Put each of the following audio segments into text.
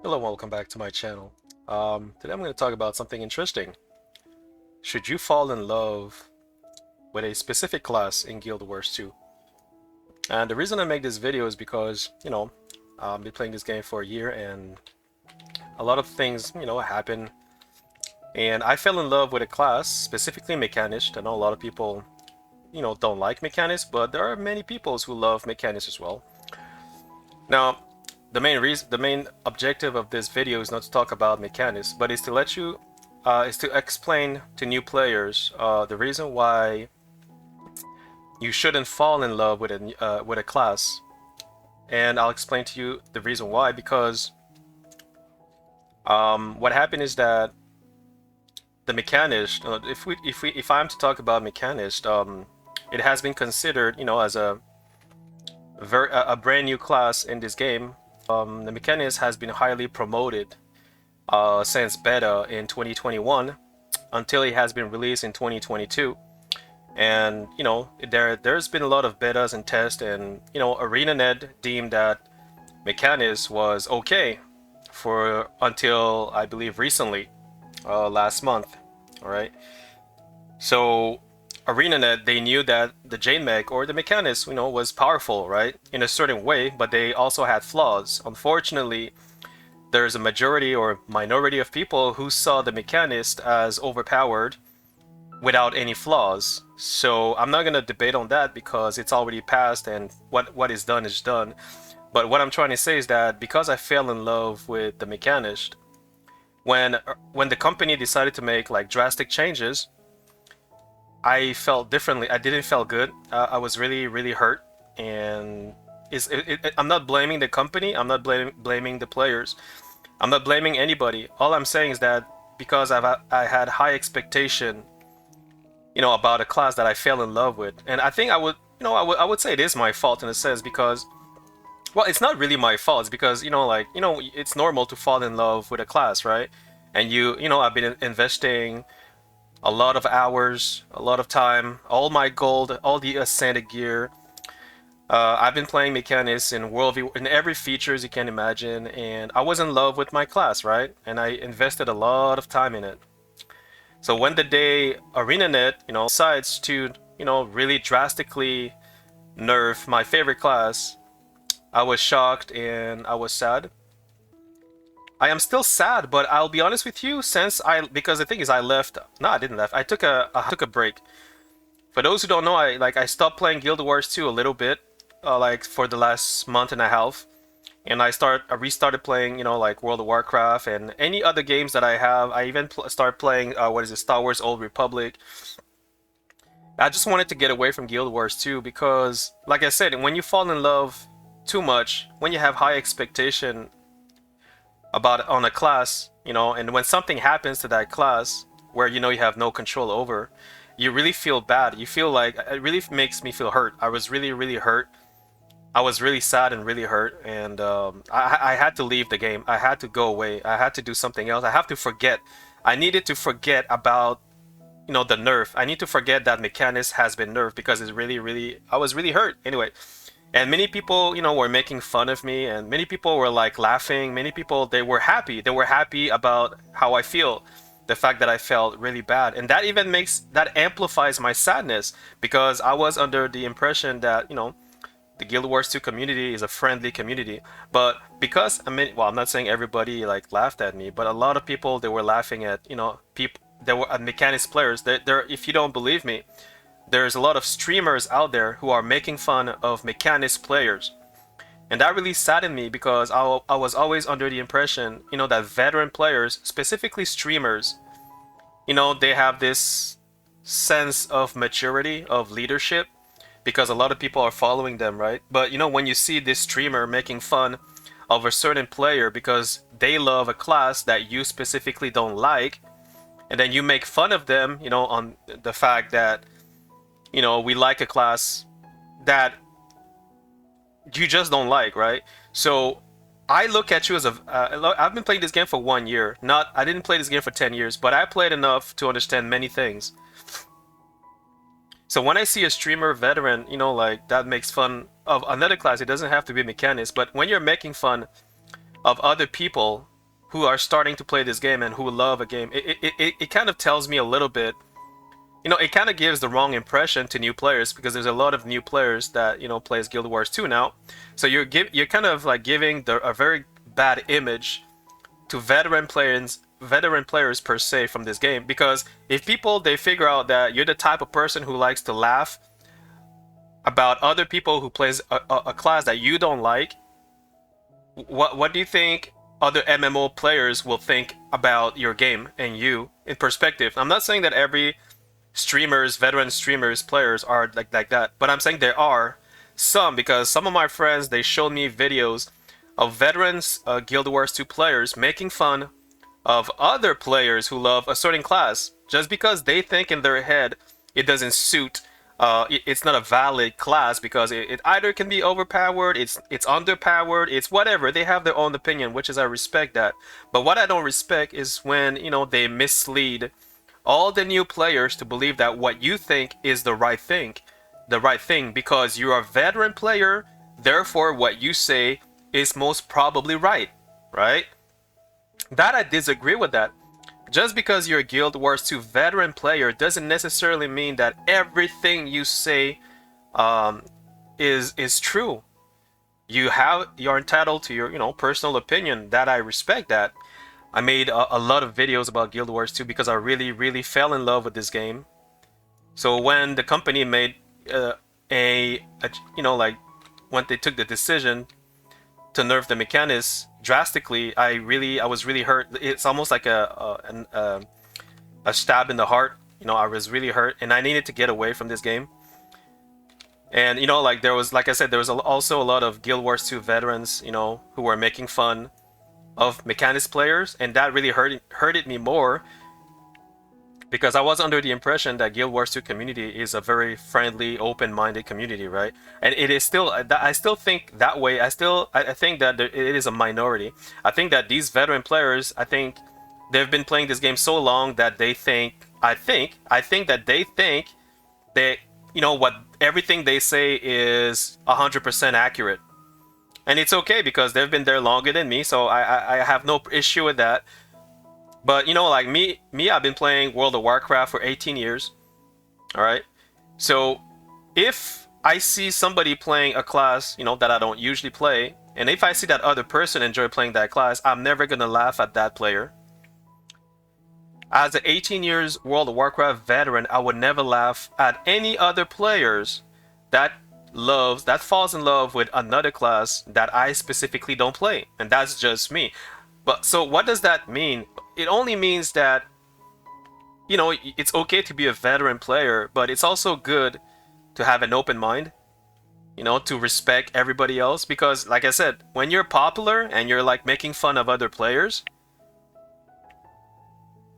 Hello, welcome back to my channel. Today I'm going to talk about something interesting. Should you fall in love with a specific class in Guild Wars 2? And the reason I make this video is because, I've been playing this game for a year and a lot of things, happen. And I fell in love with a class, specifically Mechanist. I know a lot of people, don't like Mechanist, but there are many people who love Mechanist as well. Now, the main objective of this video is not to talk about mechanics, but is to explain to new players the reason why you shouldn't fall in love with a class, and I'll explain to you the reason why. Because what happened is that the mechanist, if I'm to talk about mechanist, it has been considered, as a brand new class in this game. The Mechanist has been highly promoted since beta in 2021 until it has been released in 2022. And there's been a lot of betas and tests, and ArenaNet deemed that Mechanist was okay for until I believe recently, last month. All right, so ArenaNet, they knew that the Jane Mech or the Mechanist, was powerful, right, in a certain way, but they also had flaws. Unfortunately, there's a majority or minority of people who saw the Mechanist as overpowered without any flaws. So I'm not gonna debate on that because it's already passed, and what is done is done. But what I'm trying to say is that because I fell in love with the Mechanist, when the company decided to make like drastic changes, I felt differently. I didn't feel good. I was really, really hurt. And I'm not blaming the company. I'm not blaming the players. I'm not blaming anybody. All I'm saying is that because I had high expectation, about a class that I fell in love with, and I think I would say it is my fault in a sense because, well, it's not really my fault. It's because it's normal to fall in love with a class, right? And I've been investing a lot of hours, a lot of time, all my gold, all the ascended gear. I've been playing mechanics in worldview in every features you can imagine, and I was in love with my class, right? And I invested a lot of time in it. So when the day ArenaNet, decides to, really drastically nerf my favorite class, I was shocked and I was sad. I am still sad, but I'll be honest with you, because the thing is I left. No, I didn't left. I took a break. For those who don't know, I stopped playing Guild Wars 2 a little bit, like for the last month and a half, and I restarted playing, like World of Warcraft and any other games that I have. I even started playing what is it, Star Wars Old Republic. I just wanted to get away from Guild Wars 2 because, like I said, when you fall in love too much, when you have high expectation about on a class, and when something happens to that class where you have no control over, you really feel bad. You feel like it really makes me feel hurt. I was really, really hurt. I was really sad and really hurt, and I had to leave the game. I had to go away. I had to do something else. I have to forget. I needed to forget about the nerf. I need to forget that Mechanist has been nerfed because it's really, really. I was really hurt. Anyway, and many people, were making fun of me, and many people were like laughing. Many people, they were happy. They were happy about how I feel, the fact that I felt really bad, and that amplifies my sadness because I was under the impression that the Guild Wars 2 community is a friendly community. But because well, I'm not saying everybody like laughed at me, but a lot of people, they were laughing at people. There were mechanics players. There, if you don't believe me, there's a lot of streamers out there who are making fun of mechanics players. And that really saddened me because I was always under the impression, that veteran players, specifically streamers, they have this sense of maturity, of leadership, because a lot of people are following them, right? But when you see this streamer making fun of a certain player because they love a class that you specifically don't like, and then you make fun of them, on the fact that we like a class that you just don't like, right? So I look at you as I've been playing this game for 1 year. I didn't play this game for 10 years, but I played enough to understand many things. So when I see a streamer veteran, like that makes fun of another class, it doesn't have to be mechanics, but when you're making fun of other people, who are starting to play this game and who love a game, it kind of tells me a little bit, it kind of gives the wrong impression to new players because there's a lot of new players that plays Guild Wars 2 now. So you're kind of like giving a very bad image to veteran players per se from this game, because if people they figure out that you're the type of person who likes to laugh about other people who plays a class that you don't like, what do you think other MMO players will think about your game and you in perspective? I'm not saying that every veteran streamers, players are like that, but I'm saying there are some, because some of my friends, they showed me videos of veterans Guild Wars 2 players making fun of other players who love a certain class just because they think in their head it doesn't suit, it's not a valid class because it either can be overpowered, it's underpowered, it's whatever. They have their own opinion, which is I respect that. But what I don't respect is when they mislead all the new players to believe that what you think is the right thing because you're a veteran player, therefore what you say is most probably right, right? That I disagree with that. Just because you're a Guild Wars 2 veteran player doesn't necessarily mean that everything you say is true. You're entitled to your personal opinion. That I respect that. I made a lot of videos about Guild Wars 2 because I really, really fell in love with this game. So when the company made like when they took the decision to nerf the Mechanist drastically, I was really hurt. It's almost like a stab in the heart. I was really hurt, and I needed to get away from this game. And like there was, like I said, there was also a lot of Guild Wars 2 veterans, who were making fun of Mechanist players, and that really hurted me more because I was under the impression that Guild Wars 2 community is a very friendly, open-minded community, right? And it is still. I still think that way. I think that it is a minority. I think that these veteran players, I think they've been playing this game so long that they think. I think that they think that what everything they say is 100% accurate, and it's okay because they've been there longer than me, so I have no issue with that. But like me, I've been playing World of Warcraft for 18 years. All right. So if I see somebody playing a class, that I don't usually play, and if I see that other person enjoy playing that class, I'm never gonna laugh at that player. As an 18 years World of Warcraft veteran, I would never laugh at any other players that falls in love with another class that I specifically don't play, and that's just me. But so what does that mean? It only means that it's okay to be a veteran player, but it's also good to have an open mind, to respect everybody else, because like I said, when you're popular and you're like making fun of other players,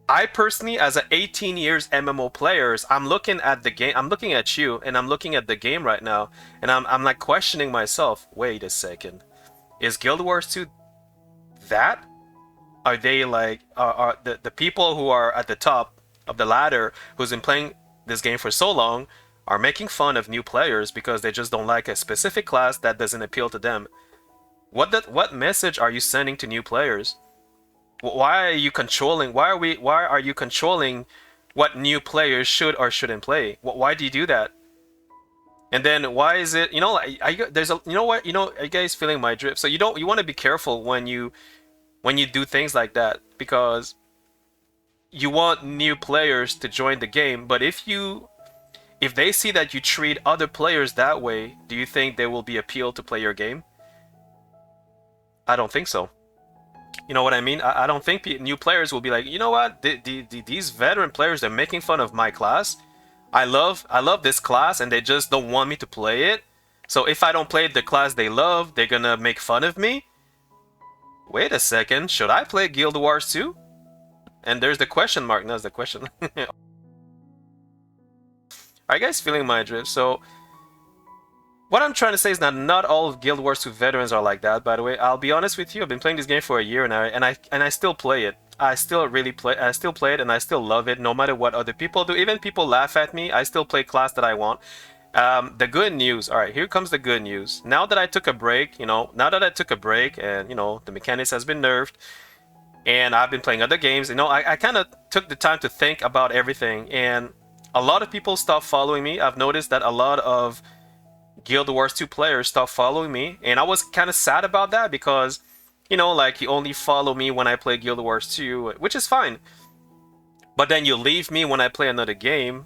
I personally, as an 18 years MMO players, I'm looking at the game, I'm looking at you, and I'm looking at the game right now, and I'm like questioning myself, wait a second, is Guild Wars 2 that? Are they like, are the people who are at the top of the ladder, who's been playing this game for so long, are making fun of new players because they just don't like a specific class that doesn't appeal to them? What message are you sending to new players? Why are you controlling? Why are you controlling what new players should or shouldn't play? Why do you do that? And then why is it? There's a. What? Are you guys feeling my drift? So you want to be careful when you do things like that, because you want new players to join the game. But if they see that you treat other players that way, do you think they will be appealed to play your game? I don't think so. You know what I mean? I don't think new players will be like, you know what? These veteran players are making fun of my class. I love this class, and they just don't want me to play it. So if I don't play the class they love, they're gonna make fun of me. Wait a second, should I play Guild Wars 2? And there's the question mark. That's the question. Are you guys feeling my drift? So what I'm trying to say is that not all of Guild Wars 2 veterans are like that, by the way. I'll be honest with you, I've been playing this game for a year now, and I still play it. I still play it, and I still love it, no matter what other people do. Even people laugh at me, I still play class that I want. The good news, alright, here comes the good news. Now that I took a break, and the Mechanist has been nerfed, and I've been playing other games. I kind of took the time to think about everything, and a lot of people stopped following me. I've noticed that a lot of Guild Wars 2 players stopped following me, and I was kind of sad about that because, like, you only follow me when I play Guild Wars 2, which is fine. But then you leave me when I play another game.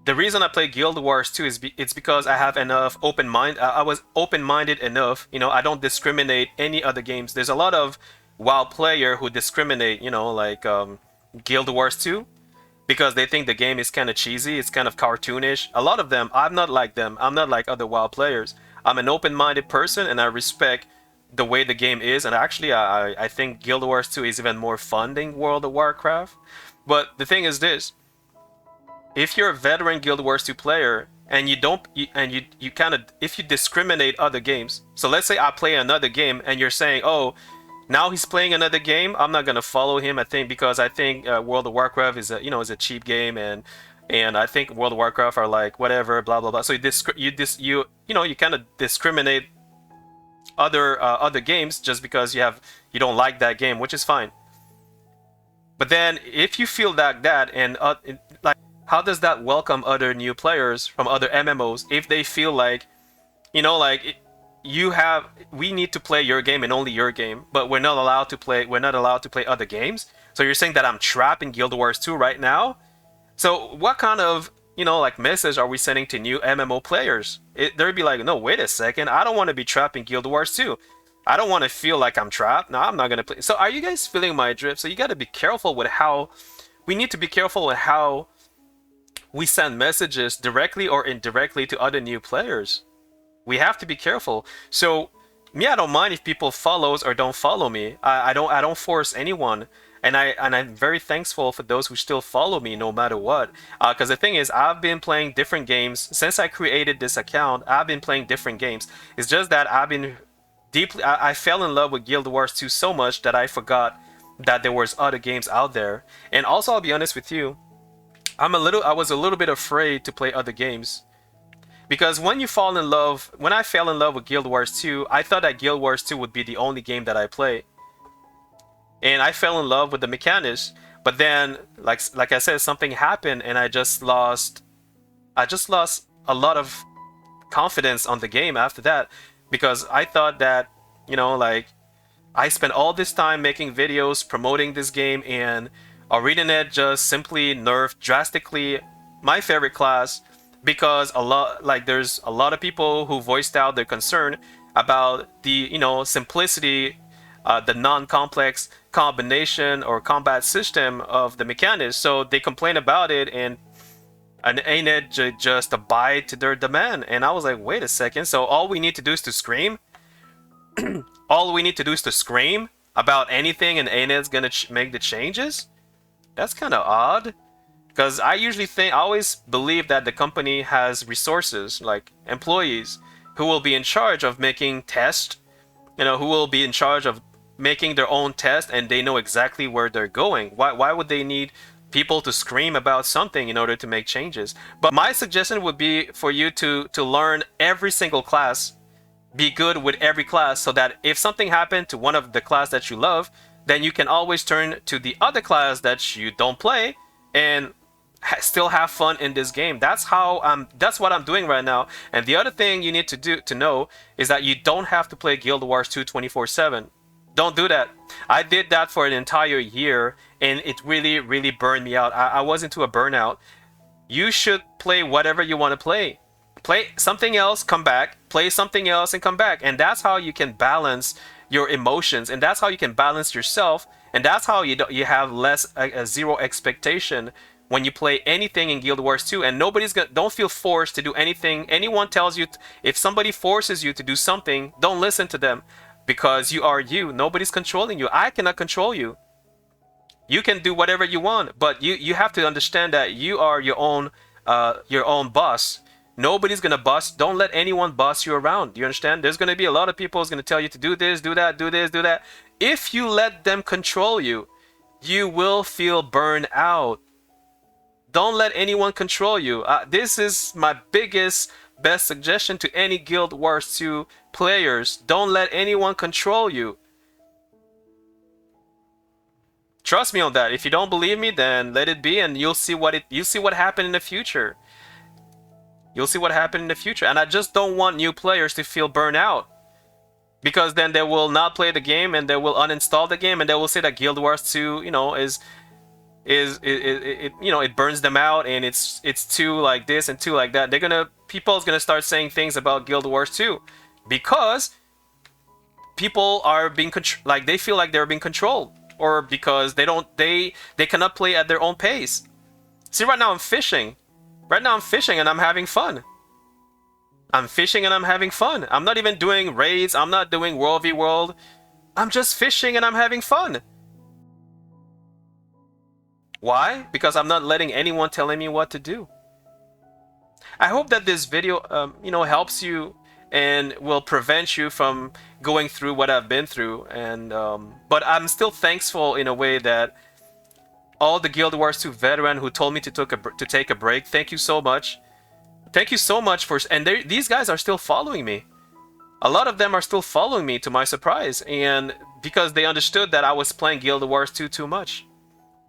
The reason I play Guild Wars 2 is it's because I have enough open mind. I was open-minded enough. I don't discriminate any other games. There's a lot of WoW player who discriminate. Like Guild Wars 2 because they think the game is kind of cheesy. It's kind of cartoonish. A lot of them. I'm not like them. I'm not like other WoW players. I'm an open-minded person, and I respect the way the game is. And actually, I think Guild Wars 2 is even more fun than World of Warcraft. But the thing is this: if you're a veteran Guild Wars 2 player and you kind of, if you discriminate other games, so let's say I play another game and you're saying, oh, now he's playing another game, I'm not gonna follow him. I think because I think World of Warcraft is a cheap game, and I think World of Warcraft are like whatever, blah blah blah. So you kind of discriminate other games just because you don't like that game, which is fine. But then if you feel that and like, how does that welcome other new players from other MMOs if they feel like, like we need to play your game and only your game, but we're not allowed to play other games? So you're saying that I'm trapped in Guild Wars 2 right now? So what kind of, like message are we sending to new MMO players? They'd be like, no, wait a second, I don't want to be trapped in Guild Wars 2. I don't want to feel like I'm trapped. No, I'm not gonna play. So are you guys feeling my drift? So you got to be careful with how we need to be careful with how we send messages directly or indirectly to other new players. We have to be careful. So me, I don't mind if people follows or don't follow me. I don't force anyone, and I'm very thankful for those who still follow me no matter what. Because the thing is, I've been playing different games since I created this account. I've been playing different games. It's just that I've been I fell in love with Guild Wars 2 so much that I forgot that there was other games out there. And also, I'll be honest with you, I was a little bit afraid to play other games because when I fell in love with Guild Wars 2, I thought that Guild Wars 2 would be the only game that I play, and I fell in love with the Mechanist. But then, like I said, something happened, and I just lost a lot of confidence on the game after that because I thought that, like, I spent all this time making videos promoting this game, and ArenaNet just simply nerfed drastically my favorite class because there's a lot of people who voiced out their concern about the simplicity, the non-complex combination or combat system of the Mechanist. So they complain about it, and ArenaNet just abide to their demand. And I was like, wait a second. So all we need to do is to scream. All we need to do is to scream about anything, and ArenaNet's gonna make the changes. That's kind of odd, because I always believe that the company has resources, like employees, who will be in charge of making tests, who will be in charge of making their own test, and they know exactly where they're going. Why would they need people to scream about something in order to make changes? But my suggestion would be for you to learn every single class, be good with every class, so that if something happened to one of the class that you love, then you can always turn to the other class that you don't play and still have fun in this game. That's what I'm doing right now. And the other thing you need to know is that you don't have to play Guild Wars 2 24/7. Don't do that. I did that for an entire year, and it really, really burned me out. I was into a burnout. You should play whatever you want to play. Play something else, come back. Play something else and come back. And that's how you can balance your emotions, and that's how you can balance yourself, and that's how you have less zero expectation when you play anything in Guild Wars 2. And don't feel forced to do anything. Anyone tells you, if somebody forces you to do something, don't listen to them, because you are you. Nobody's controlling you. I cannot control you. You can do whatever you want, but you have to understand that you are your own boss. Nobody's gonna boss. Don't let anyone boss you around. Do you understand? There's gonna be a lot of people who's gonna tell you to do this, do that, do this, do that. If you let them control you, you will feel burned out. Don't let anyone control you. This is my best suggestion to any Guild Wars 2 players. Don't let anyone control you. Trust me on that. If you don't believe me, then let it be, and you'll see what happened in the future. You'll see what happened in the future. And I just don't want new players to feel burnt out, because then they will not play the game and they will uninstall the game and they will say that Guild Wars 2, you know, you know, it burns them out and it's too like this and too like that. People's gonna start saying things about Guild Wars 2 because people are being like they feel like they're being controlled, or because they cannot play at their own pace. See, right now I'm fishing. Right now I'm fishing and I'm having fun. I'm fishing and I'm having fun. I'm not even doing raids. I'm not doing World v World. I'm just fishing and I'm having fun. Why? Because I'm not letting anyone telling me what to do. I hope that this video, you know, helps you and will prevent you from going through what I've been through. And but I'm still thankful in a way that all the Guild Wars 2 veterans who told me to take a break. Thank you so much. Thank you so much for. And these guys are still following me. A lot of them are still following me, to my surprise, and because they understood that I was playing Guild Wars 2 too much.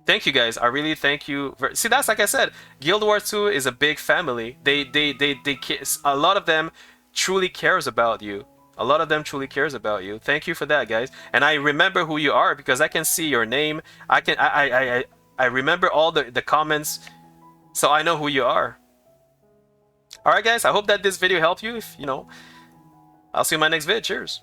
Thank you guys. I really thank you. See, that's like I said, Guild Wars 2 is a big family. A lot of them truly cares about you. A lot of them truly cares about you. Thank you for that, guys. And I remember who you are because I can see your name. I remember all the comments, so I know who you are. All right, guys. I hope that this video helped you. If you know, I'll see you in my next vid. Cheers.